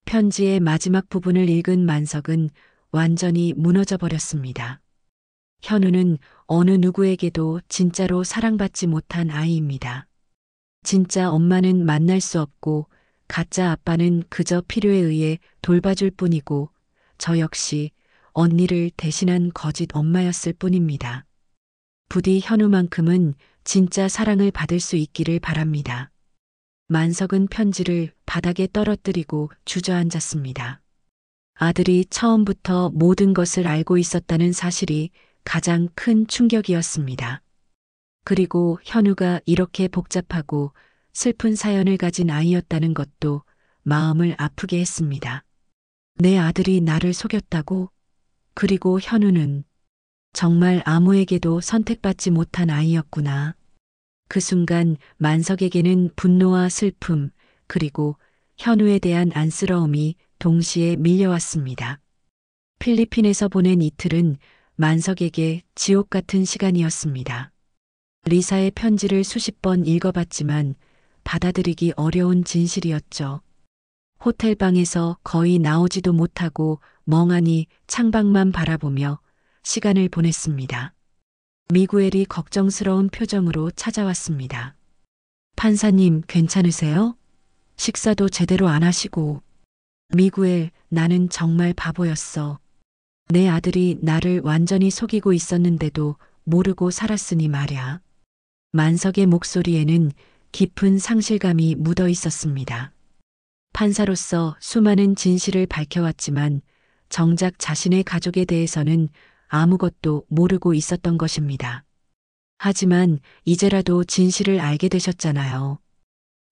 편지의 마지막 부분을 읽은 만석은 완전히 무너져 버렸습니다. 현우는 어느 누구에게도 진짜로 사랑받지 못한 아이입니다. 진짜 엄마는 만날 수 없고 가짜 아빠는 그저 필요에 의해 돌봐줄 뿐이고 저 역시 언니를 대신한 거짓 엄마였을 뿐입니다. 부디 현우만큼은 진짜 사랑을 받을 수 있기를 바랍니다. 만석은 편지를 바닥에 떨어뜨리고 주저앉았습니다. 아들이 처음부터 모든 것을 알고 있었다는 사실이 가장 큰 충격이었습니다. 그리고 현우가 이렇게 복잡하고 슬픈 사연을 가진 아이였다는 것도 마음을 아프게 했습니다. 내 아들이 나를 속였다고? 그리고 현우는 정말 아무에게도 선택받지 못한 아이였구나. 그 순간 만석에게는 분노와 슬픔, 그리고 현우에 대한 안쓰러움이 동시에 밀려왔습니다. 필리핀에서 보낸 이틀은 만석에게 지옥 같은 시간이었습니다. 리사의 편지를 수십 번 읽어봤지만 받아들이기 어려운 진실이었죠. 호텔방에서 거의 나오지도 못하고 멍하니 창밖만 바라보며 시간을 보냈습니다. 미구엘이 걱정스러운 표정으로 찾아왔습니다. 판사님, 괜찮으세요? 식사도 제대로 안 하시고. 미구엘, 나는 정말 바보였어. 내 아들이 나를 완전히 속이고 있었는데도 모르고 살았으니 말야. 만석의 목소리에는 깊은 상실감이 묻어 있었습니다. 판사로서 수많은 진실을 밝혀왔지만 정작 자신의 가족에 대해서는 아무것도 모르고 있었던 것입니다. 하지만 이제라도 진실을 알게 되셨잖아요.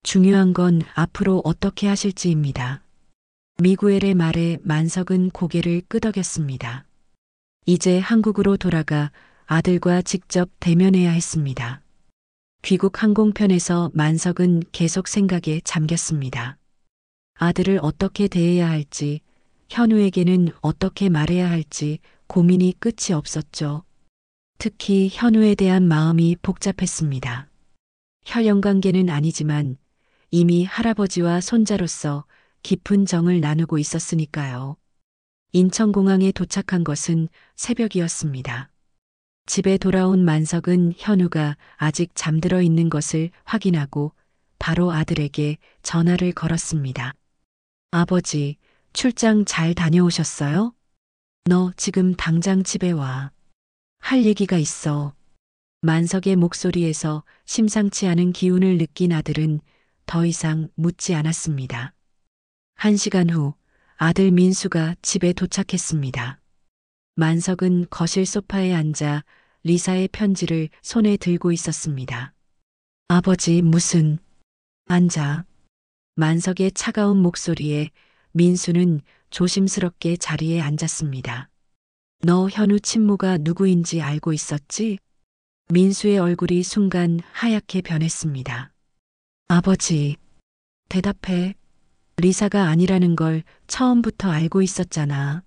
중요한 건 앞으로 어떻게 하실지입니다. 미구엘의 말에 만석은 고개를 끄덕였습니다. 이제 한국으로 돌아가 아들과 직접 대면해야 했습니다. 귀국 항공편에서 만석은 계속 생각에 잠겼습니다. 아들을 어떻게 대해야 할지, 현우에게는 어떻게 말해야 할지 고민이 끝이 없었죠. 특히 현우에 대한 마음이 복잡했습니다. 혈연관계는 아니지만 이미 할아버지와 손자로서 깊은 정을 나누고 있었으니까요. 인천공항에 도착한 것은 새벽이었습니다. 집에 돌아온 만석은 현우가 아직 잠들어 있는 것을 확인하고 바로 아들에게 전화를 걸었습니다. 아버지, 출장 잘 다녀오셨어요? 너 지금 당장 집에 와. 할 얘기가 있어. 만석의 목소리에서 심상치 않은 기운을 느낀 아들은 더 이상 묻지 않았습니다. 1시간 후 아들 민수가 집에 도착했습니다. 만석은 거실 소파에 앉아 리사의 편지를 손에 들고 있었습니다. 아버지, 무슨... 앉아. 만석의 차가운 목소리에 민수는 조심스럽게 자리에 앉았습니다. 너 현우 친모가 누구인지 알고 있었지? 민수의 얼굴이 순간 하얗게 변했습니다. 아버지, 대답해. 리사가 아니라는 걸 처음부터 알고 있었잖아.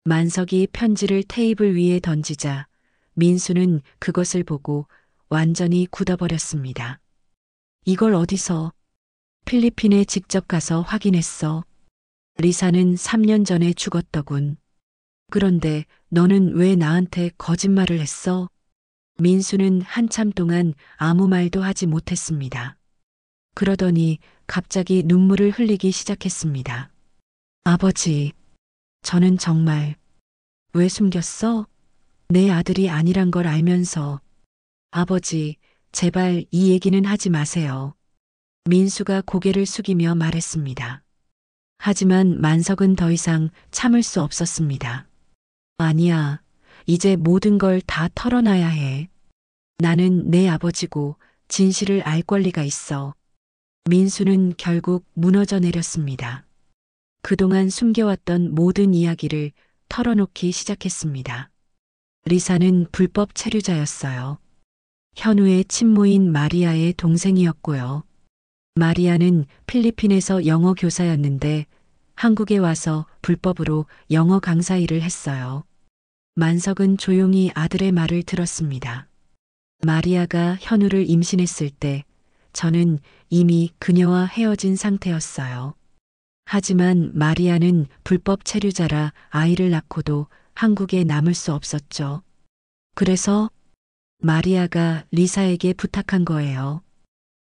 만석이 편지를 테이블 위에 던지자 민수는 그것을 보고 완전히 굳어버렸습니다. 이걸 어디서? 필리핀에 직접 가서 확인했어. 리사는 3년 전에 죽었더군. 그런데 너는 왜 나한테 거짓말을 했어? 민수는 한참 동안 아무 말도 하지 못했습니다. 그러더니 갑자기 눈물을 흘리기 시작했습니다. 아버지, 저는 정말... 왜 숨겼어? 내 아들이 아니란 걸 알면서. 아버지, 제발 이 얘기는 하지 마세요. 민수가 고개를 숙이며 말했습니다. 하지만 만석은 더 이상 참을 수 없었습니다. 아니야, 이제 모든 걸 다 털어놔야 해. 나는 내 아버지고 진실을 알 권리가 있어. 민수는 결국 무너져 내렸습니다. 그동안 숨겨왔던 모든 이야기를 털어놓기 시작했습니다. 리사는 불법 체류자였어요. 현우의 친모인 마리아의 동생이었고요. 마리아는 필리핀에서 영어 교사였는데 한국에 와서 불법으로 영어 강사 일을 했어요. 만석은 조용히 아들의 말을 들었습니다. 마리아가 현우를 임신했을 때 저는 이미 그녀와 헤어진 상태였어요. 하지만 마리아는 불법 체류자라 아이를 낳고도 한국에 남을 수 없었죠. 그래서 마리아가 리사에게 부탁한 거예요.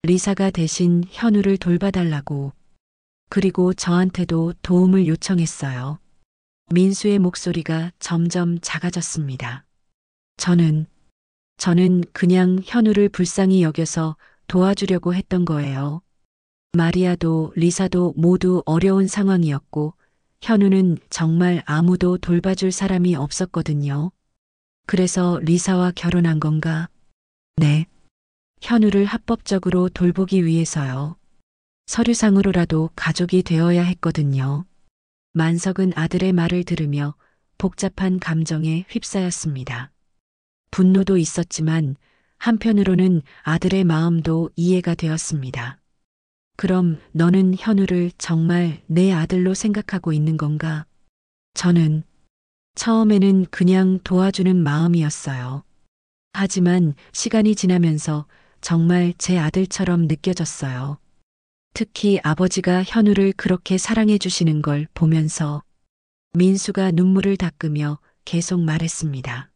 리사가 대신 현우를 돌봐달라고. 그리고 저한테도 도움을 요청했어요. 민수의 목소리가 점점 작아졌습니다. 저는 그냥 현우를 불쌍히 여겨서 도와주려고 했던 거예요. 마리아도 리사도 모두 어려운 상황이었고, 현우는 정말 아무도 돌봐줄 사람이 없었거든요. 그래서 리사와 결혼한 건가? 네. 현우를 합법적으로 돌보기 위해서요. 서류상으로라도 가족이 되어야 했거든요. 만석은 아들의 말을 들으며 복잡한 감정에 휩싸였습니다. 분노도 있었지만 한편으로는 아들의 마음도 이해가 되었습니다. 그럼 너는 현우를 정말 내 아들로 생각하고 있는 건가? 저는 처음에는 그냥 도와주는 마음이었어요. 하지만 시간이 지나면서 정말 제 아들처럼 느껴졌어요. 특히 아버지가 현우를 그렇게 사랑해 주시는 걸 보면서. 민수가 눈물을 닦으며 계속 말했습니다.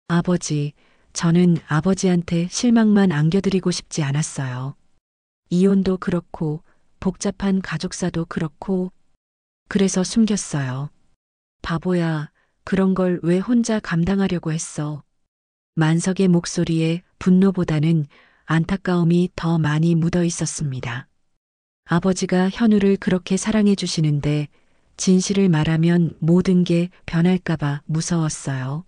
아버지, 저는 아버지한테 실망만 안겨드리고 싶지 않았어요. 이혼도 그렇고 복잡한 가족사도 그렇고 그래서 숨겼어요. 바보야, 그런 걸 왜 혼자 감당하려고 했어? 만석의 목소리에 분노보다는 안타까움이 더 많이 묻어 있었습니다. 아버지가 현우를 그렇게 사랑해 주시는데 진실을 말하면 모든 게 변할까봐 무서웠어요.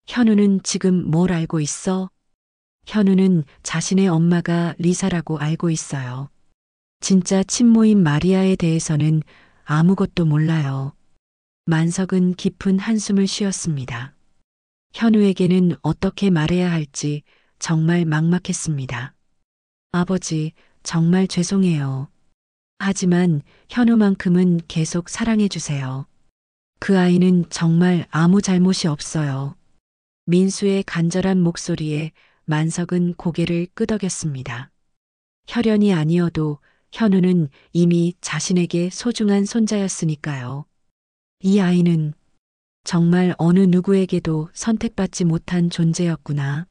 현우는 지금 뭘 알고 있어? 현우는 자신의 엄마가 리사라고 알고 있어요. 진짜 친모인 마리아에 대해서는 아무것도 몰라요. 만석은 깊은 한숨을 쉬었습니다. 현우에게는 어떻게 말해야 할지 정말 막막했습니다. 아버지, 정말 죄송해요. 하지만 현우만큼은 계속 사랑해 주세요. 그 아이는 정말 아무 잘못이 없어요. 민수의 간절한 목소리에 만석은 고개를 끄덕였습니다. 혈연이 아니어도 현우는 이미 자신에게 소중한 손자였으니까요. 이 아이는 정말 어느 누구에게도 선택받지 못한 존재였구나.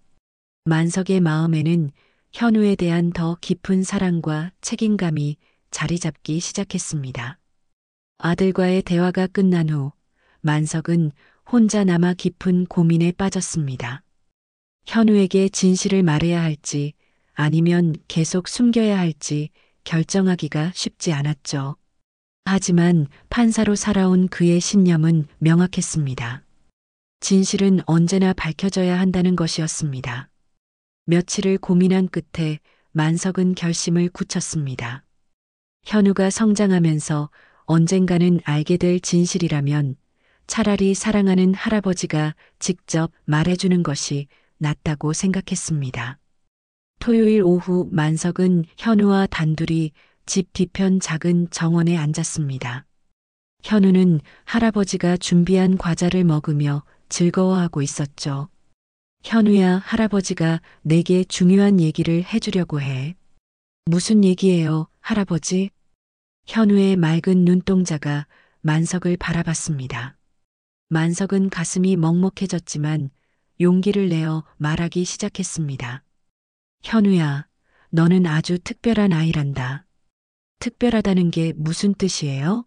만석의 마음에는 현우에 대한 더 깊은 사랑과 책임감이 자리 잡기 시작했습니다. 아들과의 대화가 끝난 후 만석은 혼자 남아 깊은 고민에 빠졌습니다. 현우에게 진실을 말해야 할지 아니면 계속 숨겨야 할지 결정하기가 쉽지 않았죠. 하지만 판사로 살아온 그의 신념은 명확했습니다. 진실은 언제나 밝혀져야 한다는 것이었습니다. 며칠을 고민한 끝에 만석은 결심을 굳혔습니다. 현우가 성장하면서 언젠가는 알게 될 진실이라면 차라리 사랑하는 할아버지가 직접 말해주는 것이 낫다고 생각했습니다. 토요일 오후 만석은 현우와 단둘이 집 뒤편 작은 정원에 앉았습니다. 현우는 할아버지가 준비한 과자를 먹으며 즐거워하고 있었죠. 현우야, 할아버지가 내게 중요한 얘기를 해주려고 해. 무슨 얘기예요, 할아버지? 현우의 맑은 눈동자가 만석을 바라봤습니다. 만석은 가슴이 먹먹해졌지만 용기를 내어 말하기 시작했습니다. 현우야, 너는 아주 특별한 아이란다. 특별하다는 게 무슨 뜻이에요?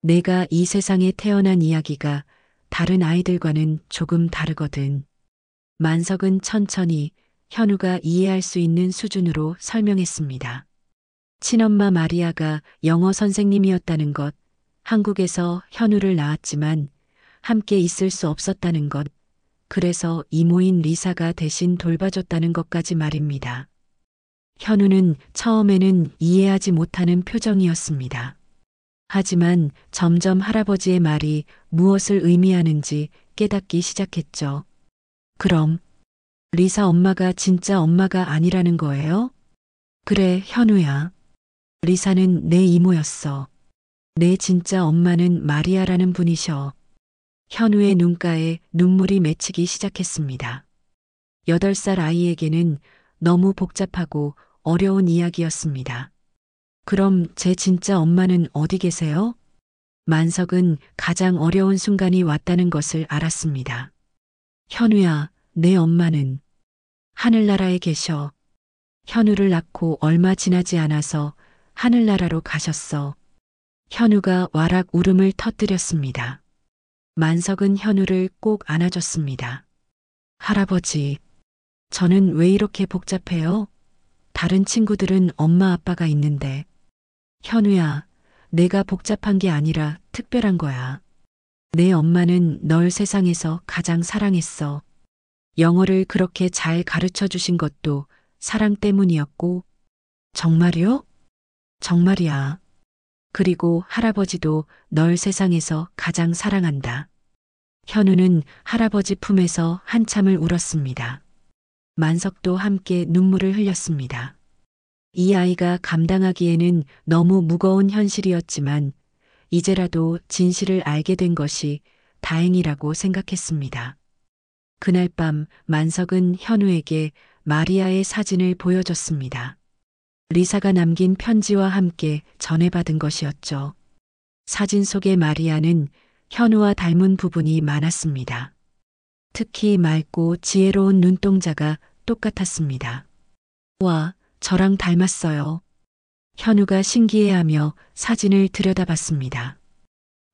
내가 이 세상에 태어난 이야기가 다른 아이들과는 조금 다르거든. 만석은 천천히 현우가 이해할 수 있는 수준으로 설명했습니다. 친엄마 마리아가 영어 선생님이었다는 것, 한국에서 현우를 낳았지만 함께 있을 수 없었다는 것, 그래서 이모인 리사가 대신 돌봐줬다는 것까지 말입니다. 현우는 처음에는 이해하지 못하는 표정이었습니다. 하지만 점점 할아버지의 말이 무엇을 의미하는지 깨닫기 시작했죠. 그럼 리사 엄마가 진짜 엄마가 아니라는 거예요? 그래, 현우야. 리사는 내 이모였어. 내 진짜 엄마는 마리아라는 분이셔. 현우의 눈가에 눈물이 맺히기 시작했습니다. 8살 아이에게는 너무 복잡하고 어려운 이야기였습니다. 그럼 제 진짜 엄마는 어디 계세요? 만석은 가장 어려운 순간이 왔다는 것을 알았습니다. 현우야, 내 엄마는 하늘나라에 계셔. 현우를 낳고 얼마 지나지 않아서 하늘나라로 가셨어. 현우가 와락 울음을 터뜨렸습니다. 만석은 현우를 꼭 안아줬습니다. 할아버지, 저는 왜 이렇게 복잡해요? 다른 친구들은 엄마 아빠가 있는데. 현우야, 내가 복잡한 게 아니라 특별한 거야. 내 엄마는 널 세상에서 가장 사랑했어. 영어를 그렇게 잘 가르쳐 주신 것도 사랑 때문이었고. 정말요? 정말이야. 그리고 할아버지도 널 세상에서 가장 사랑한다. 현우는 할아버지 품에서 한참을 울었습니다. 만석도 함께 눈물을 흘렸습니다. 이 아이가 감당하기에는 너무 무거운 현실이었지만 이제라도 진실을 알게 된 것이 다행이라고 생각했습니다. 그날 밤 만석은 현우에게 마리아의 사진을 보여줬습니다. 리사가 남긴 편지와 함께 전해받은 것이었죠. 사진 속의 마리아는 현우와 닮은 부분이 많았습니다. 특히 맑고 지혜로운 눈동자가 똑같았습니다. 와, 저랑 닮았어요. 현우가 신기해하며 사진을 들여다봤습니다.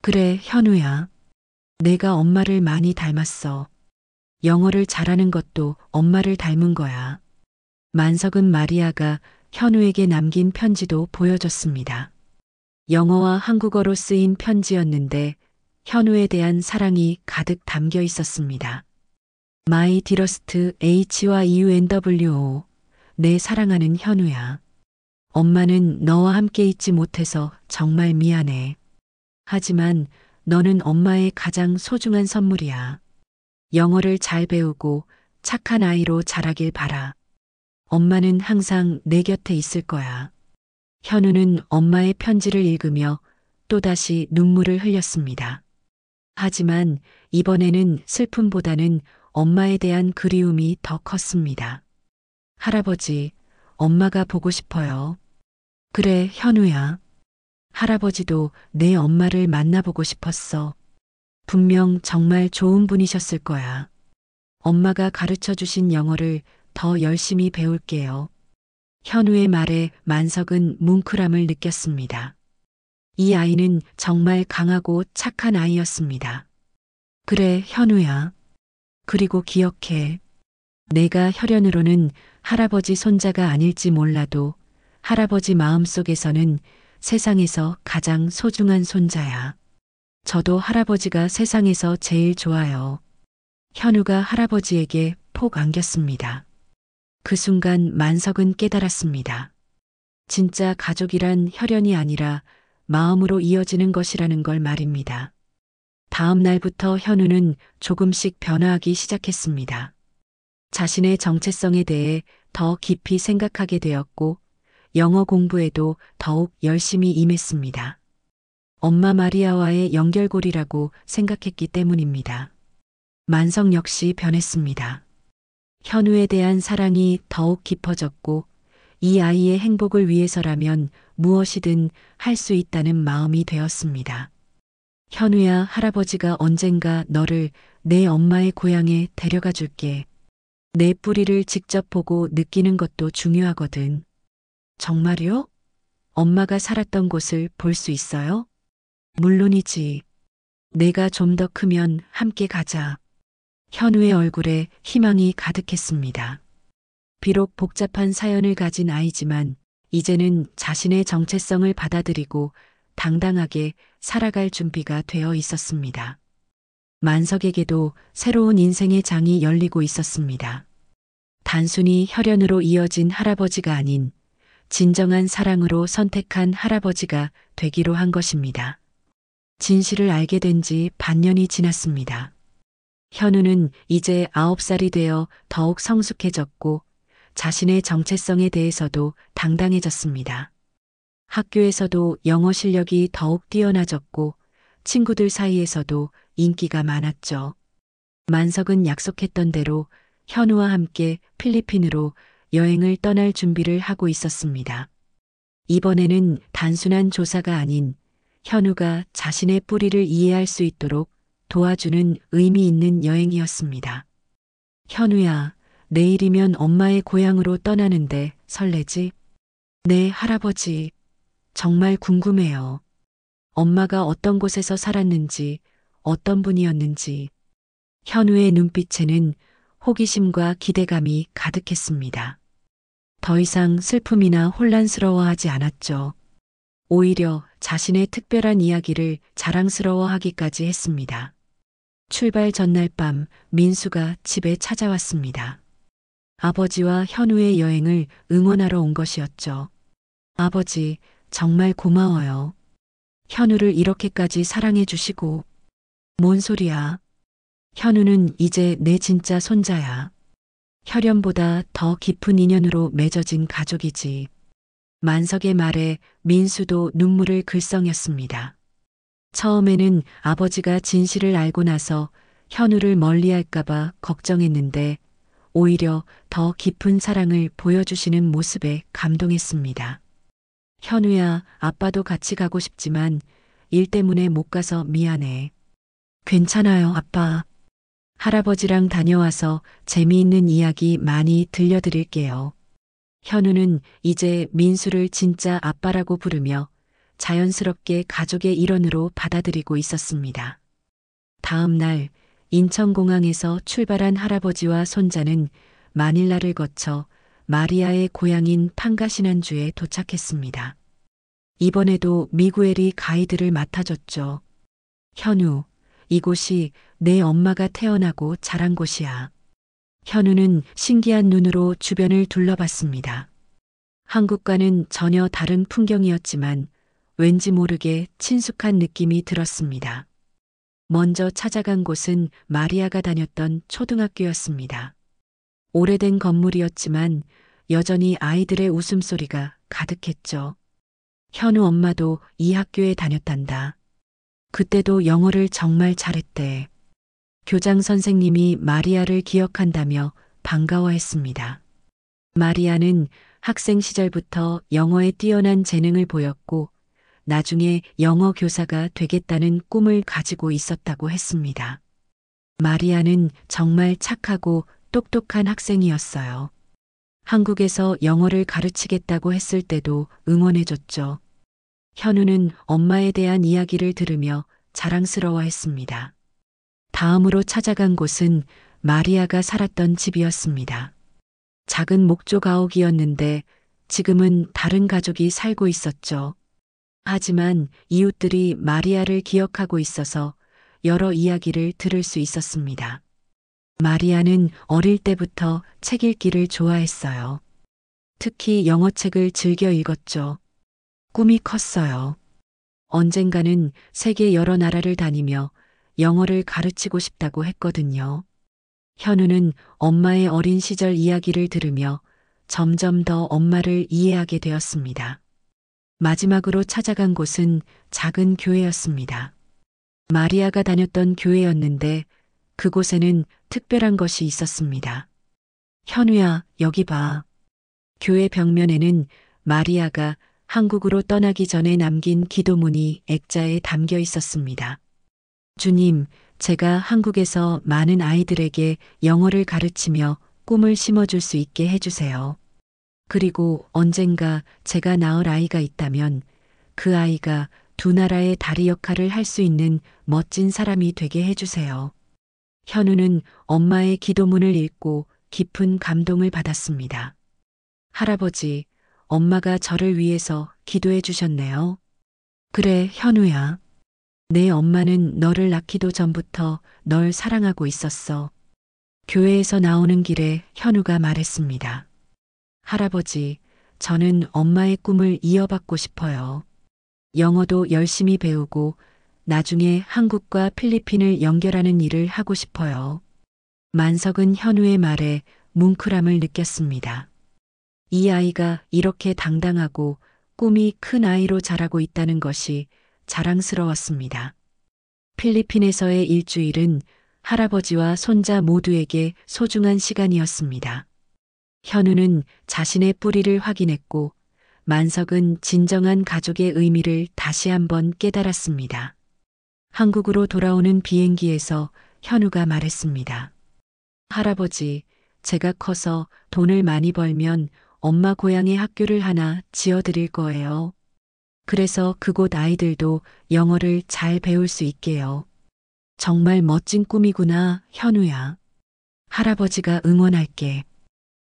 그래, 현우야. 내가 엄마를 많이 닮았어. 영어를 잘하는 것도 엄마를 닮은 거야. 만석은 마리아가 현우에게 남긴 편지도 보여줬습니다. 영어와 한국어로 쓰인 편지였는데 현우에 대한 사랑이 가득 담겨 있었습니다. My dearest H와 EUNWO. 내 사랑하는 현우야. 엄마는 너와 함께 있지 못해서 정말 미안해. 하지만 너는 엄마의 가장 소중한 선물이야. 영어를 잘 배우고 착한 아이로 자라길 바라. 엄마는 항상 내 곁에 있을 거야. 현우는 엄마의 편지를 읽으며 또다시 눈물을 흘렸습니다. 하지만 이번에는 슬픔보다는 엄마에 대한 그리움이 더 컸습니다. 할아버지, 엄마가 보고 싶어요. 그래, 현우야. 할아버지도 내 엄마를 만나보고 싶었어. 분명 정말 좋은 분이셨을 거야. 엄마가 가르쳐 주신 영어를 더 열심히 배울게요. 현우의 말에 만석은 뭉클함을 느꼈습니다. 이 아이는 정말 강하고 착한 아이였습니다. 그래, 현우야. 그리고 기억해. 내가 혈연으로는 할아버지 손자가 아닐지 몰라도 할아버지 마음속에서는 세상에서 가장 소중한 손자야. 저도 할아버지가 세상에서 제일 좋아요. 현우가 할아버지에게 폭 안겼습니다. 그 순간 만석은 깨달았습니다. 진짜 가족이란 혈연이 아니라 마음으로 이어지는 것이라는 걸 말입니다. 다음 날부터 현우는 조금씩 변화하기 시작했습니다. 자신의 정체성에 대해 더 깊이 생각하게 되었고 영어 공부에도 더욱 열심히 임했습니다. 엄마 마리아와의 연결고리라고 생각했기 때문입니다. 만석 역시 변했습니다. 현우에 대한 사랑이 더욱 깊어졌고 이 아이의 행복을 위해서라면 무엇이든 할 수 있다는 마음이 되었습니다. 현우야, 할아버지가 언젠가 너를 내 엄마의 고향에 데려가 줄게. 내 뿌리를 직접 보고 느끼는 것도 중요하거든. 정말요? 엄마가 살았던 곳을 볼 수 있어요? 물론이지. 내가 좀 더 크면 함께 가자. 현우의 얼굴에 희망이 가득했습니다. 비록 복잡한 사연을 가진 아이지만 이제는 자신의 정체성을 받아들이고 당당하게 살아갈 준비가 되어 있었습니다. 만석에게도 새로운 인생의 장이 열리고 있었습니다. 단순히 혈연으로 이어진 할아버지가 아닌 진정한 사랑으로 선택한 할아버지가 되기로 한 것입니다. 진실을 알게 된 지 반년이 지났습니다. 현우는 이제 9살이 되어 더욱 성숙해졌고 자신의 정체성에 대해서도 당당해졌습니다. 학교에서도 영어 실력이 더욱 뛰어나졌고 친구들 사이에서도 인기가 많았죠. 만석은 약속했던 대로 현우와 함께 필리핀으로 여행을 떠날 준비를 하고 있었습니다. 이번에는 단순한 조사가 아닌 현우가 자신의 뿌리를 이해할 수 있도록 도와주는 의미 있는 여행이었습니다. 현우야, 내일이면 엄마의 고향으로 떠나는데 설레지? 네, 할아버지. 정말 궁금해요. 엄마가 어떤 곳에서 살았는지, 어떤 분이었는지. 현우의 눈빛에는 호기심과 기대감이 가득했습니다. 더 이상 슬픔이나 혼란스러워하지 않았죠. 오히려 자신의 특별한 이야기를 자랑스러워하기까지 했습니다. 출발 전날 밤 민수가 집에 찾아왔습니다. 아버지와 현우의 여행을 응원하러 온 것이었죠. 아버지, 정말 고마워요. 현우를 이렇게까지 사랑해 주시고. 뭔 소리야? 현우는 이제 내 진짜 손자야. 혈연보다 더 깊은 인연으로 맺어진 가족이지. 만석의 말에 민수도 눈물을 글썽였습니다. 처음에는 아버지가 진실을 알고 나서 현우를 멀리할까봐 걱정했는데 오히려 더 깊은 사랑을 보여주시는 모습에 감동했습니다. 현우야, 아빠도 같이 가고 싶지만 일 때문에 못 가서 미안해. 괜찮아요, 아빠. 할아버지랑 다녀와서 재미있는 이야기 많이 들려드릴게요. 현우는 이제 민수를 진짜 아빠라고 부르며 자연스럽게 가족의 일원으로 받아들이고 있었습니다. 다음 날 인천공항에서 출발한 할아버지와 손자는 마닐라를 거쳐 마리아의 고향인 판가시난주에 도착했습니다. 이번에도 미구엘이 가이드를 맡아줬죠. 현우, 이곳이 내 엄마가 태어나고 자란 곳이야. 현우는 신기한 눈으로 주변을 둘러봤습니다. 한국과는 전혀 다른 풍경이었지만 왠지 모르게 친숙한 느낌이 들었습니다. 먼저 찾아간 곳은 마리아가 다녔던 초등학교였습니다. 오래된 건물이었지만 여전히 아이들의 웃음소리가 가득했죠. 현우 엄마도 이 학교에 다녔단다. 그때도 영어를 정말 잘했대. 교장 선생님이 마리아를 기억한다며 반가워했습니다. 마리아는 학생 시절부터 영어에 뛰어난 재능을 보였고 나중에 영어 교사가 되겠다는 꿈을 가지고 있었다고 했습니다. 마리아는 정말 착하고 똑똑한 학생이었어요. 한국에서 영어를 가르치겠다고 했을 때도 응원해줬죠. 현우는 엄마에 대한 이야기를 들으며 자랑스러워했습니다. 다음으로 찾아간 곳은 마리아가 살았던 집이었습니다. 작은 목조 가옥이었는데 지금은 다른 가족이 살고 있었죠. 하지만 이웃들이 마리아를 기억하고 있어서 여러 이야기를 들을 수 있었습니다. 마리아는 어릴 때부터 책 읽기를 좋아했어요. 특히 영어책을 즐겨 읽었죠. 꿈이 컸어요. 언젠가는 세계 여러 나라를 다니며 영어를 가르치고 싶다고 했거든요. 현우는 엄마의 어린 시절 이야기를 들으며 점점 더 엄마를 이해하게 되었습니다. 마지막으로 찾아간 곳은 작은 교회였습니다. 마리아가 다녔던 교회였는데 그곳에는 특별한 것이 있었습니다. 현우야, 여기 봐. 교회 벽면에는 마리아가 한국으로 떠나기 전에 남긴 기도문이 액자에 담겨 있었습니다. 주님, 제가 한국에서 많은 아이들에게 영어를 가르치며 꿈을 심어줄 수 있게 해주세요. 그리고 언젠가 제가 낳을 아이가 있다면 그 아이가 두 나라의 다리 역할을 할 수 있는 멋진 사람이 되게 해주세요. 현우는 엄마의 기도문을 읽고 깊은 감동을 받았습니다. 할아버지, 엄마가 저를 위해서 기도해 주셨네요. 그래, 현우야. 내 엄마는 너를 낳기도 전부터 널 사랑하고 있었어. 교회에서 나오는 길에 현우가 말했습니다. 할아버지, 저는 엄마의 꿈을 이어받고 싶어요. 영어도 열심히 배우고 나중에 한국과 필리핀을 연결하는 일을 하고 싶어요. 만석은 현우의 말에 뭉클함을 느꼈습니다. 이 아이가 이렇게 당당하고 꿈이 큰 아이로 자라고 있다는 것이 자랑스러웠습니다. 필리핀에서의 일주일은 할아버지와 손자 모두에게 소중한 시간이었습니다. 현우는 자신의 뿌리를 확인했고 만석은 진정한 가족의 의미를 다시 한번 깨달았습니다. 한국으로 돌아오는 비행기에서 현우가 말했습니다. 할아버지, 제가 커서 돈을 많이 벌면 엄마 고향에 학교를 하나 지어드릴 거예요. 그래서 그곳 아이들도 영어를 잘 배울 수 있게요. 정말 멋진 꿈이구나, 현우야. 할아버지가 응원할게.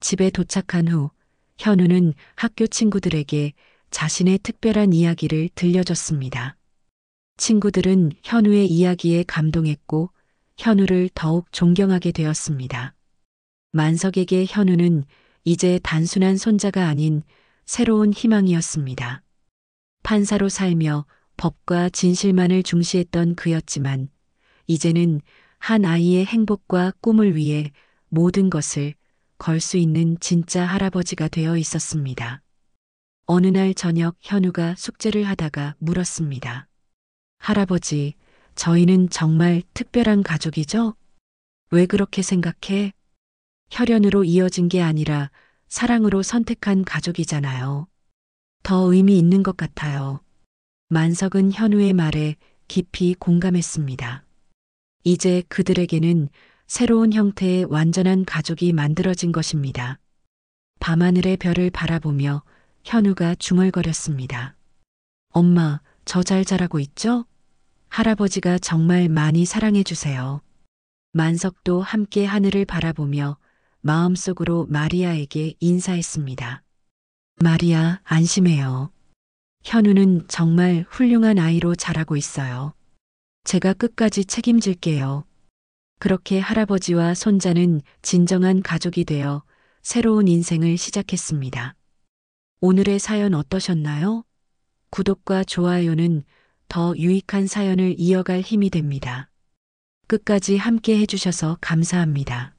집에 도착한 후 현우는 학교 친구들에게 자신의 특별한 이야기를 들려줬습니다. 친구들은 현우의 이야기에 감동했고 현우를 더욱 존경하게 되었습니다. 만석에게 현우는 이제 단순한 손자가 아닌 새로운 희망이었습니다. 판사로 살며 법과 진실만을 중시했던 그였지만 이제는 한 아이의 행복과 꿈을 위해 모든 것을 걸 수 있는 진짜 할아버지가 되어 있었습니다. 어느 날 저녁 현우가 숙제를 하다가 물었습니다. 할아버지, 저희는 정말 특별한 가족이죠? 왜 그렇게 생각해? 혈연으로 이어진 게 아니라 사랑으로 선택한 가족이잖아요. 더 의미 있는 것 같아요. 만석은 현우의 말에 깊이 공감했습니다. 이제 그들에게는 새로운 형태의 완전한 가족이 만들어진 것입니다. 밤하늘의 별을 바라보며 현우가 중얼거렸습니다. 엄마, 저 잘 자라고 있죠? 할아버지가 정말 많이 사랑해 주세요. 만석도 함께 하늘을 바라보며 마음속으로 마리아에게 인사했습니다. 마리아, 안심해요. 현우는 정말 훌륭한 아이로 자라고 있어요. 제가 끝까지 책임질게요. 그렇게 할아버지와 손자는 진정한 가족이 되어 새로운 인생을 시작했습니다. 오늘의 사연 어떠셨나요? 구독과 좋아요는 더 유익한 사연을 이어갈 힘이 됩니다. 끝까지 함께 해주셔서 감사합니다.